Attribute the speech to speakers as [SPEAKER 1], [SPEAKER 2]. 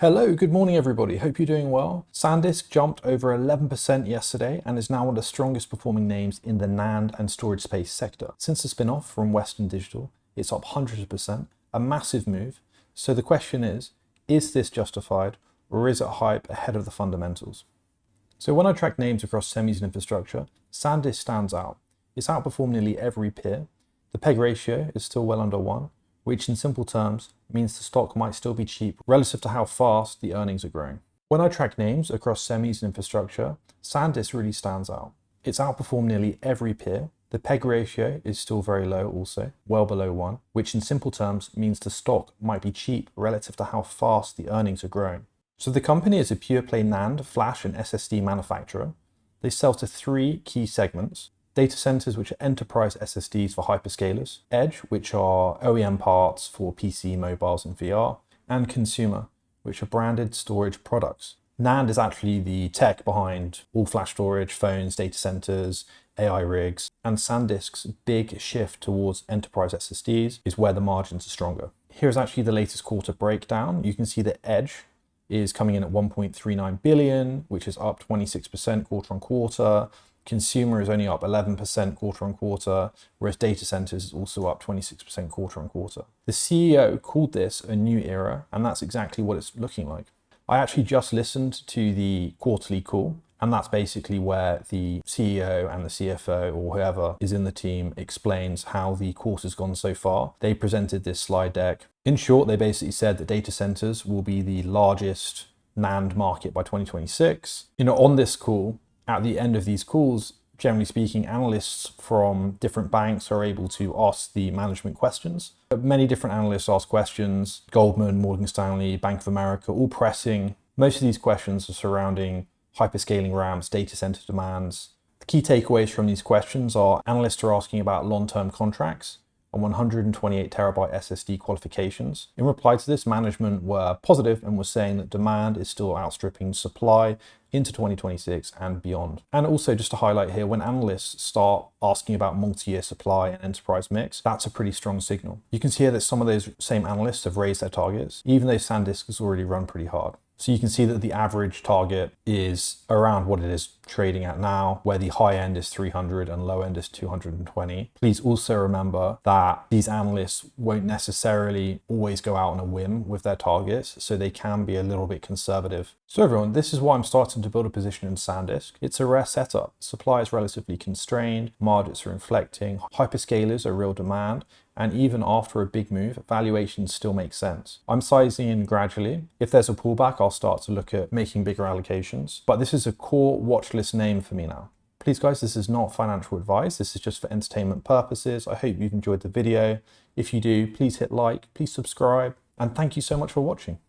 [SPEAKER 1] Hello, good morning everybody. Hope you're doing well. SanDisk jumped over 11% yesterday and is now one of the strongest performing names in the NAND and storage space sector. Since the spin-off from Western Digital, it's up hundreds of percent, a massive move. So the question is this justified or is it hype ahead of the fundamentals? So when I track names across semis and infrastructure, SanDisk stands out. It's outperformed nearly every peer. The PEG ratio is still well under 1, which in simple terms means the stock might still be cheap relative to how fast the earnings are growing. When I track names across semis and infrastructure, SanDisk really stands out. It's outperformed nearly every peer. The PEG ratio is still very low also, well below 1, which in simple terms means the stock might be cheap relative to how fast the earnings are growing. So the company is a pure play NAND, flash and SSD manufacturer. They sell to 3 key segments: data centers, which are enterprise SSDs for hyperscalers; edge, which are OEM parts for PC, mobiles and VR; and consumer, which are branded storage products. NAND is actually the tech behind all flash storage, phones, data centers, AI rigs, and SanDisk's big shift towards enterprise SSDs is where the margins are stronger. Here's actually the latest quarter breakdown. You can see that edge is coming in at 1.39 billion, which is up 26% quarter on quarter. Consumer is only up 11% quarter on quarter, whereas data centers is also up 26% quarter on quarter. The CEO called this a new era, and that's exactly what it's looking like. I actually just listened to the quarterly call, and that's basically where the CEO and the CFO or whoever is in the team explains how the quarter's gone so far. They presented this slide deck. In short, they basically said that data centers will be the largest NAND market by 2026. On this call, at the end of these calls, generally speaking, analysts from different banks are able to ask the management questions. Many different analysts ask questions: Goldman, Morgan Stanley, Bank of America, all pressing. Most of these questions are surrounding hyperscaling ramps, data center demands. The key takeaways from these questions are analysts are asking about long-term contracts on 128 terabyte SSD qualifications. In reply to this, management were positive and was saying that demand is still outstripping supply into 2026 and beyond. And also just to highlight here, when analysts start asking about multi-year supply and enterprise mix, that's a pretty strong signal. You can see here that some of those same analysts have raised their targets, even though SanDisk has already run pretty hard. So you can see that the average target is around what it is trading at now, where the high end is 300 and low end is 220. Please also remember that these analysts won't necessarily always go out on a whim with their targets, so they can be a little bit conservative. So everyone, this is why I'm starting to build a position in SanDisk. It's a rare setup. Supply is relatively constrained, margins are inflecting, hyperscalers are real demand, and even after a big move, valuations still make sense. I'm sizing in gradually. If there's a pullback, I'll start to look at making bigger allocations, but this is a core watch list name for me now. Please guys, this is not financial advice. This is just for entertainment purposes. I hope you've enjoyed the video. If you do, please hit like, please subscribe, and thank you so much for watching.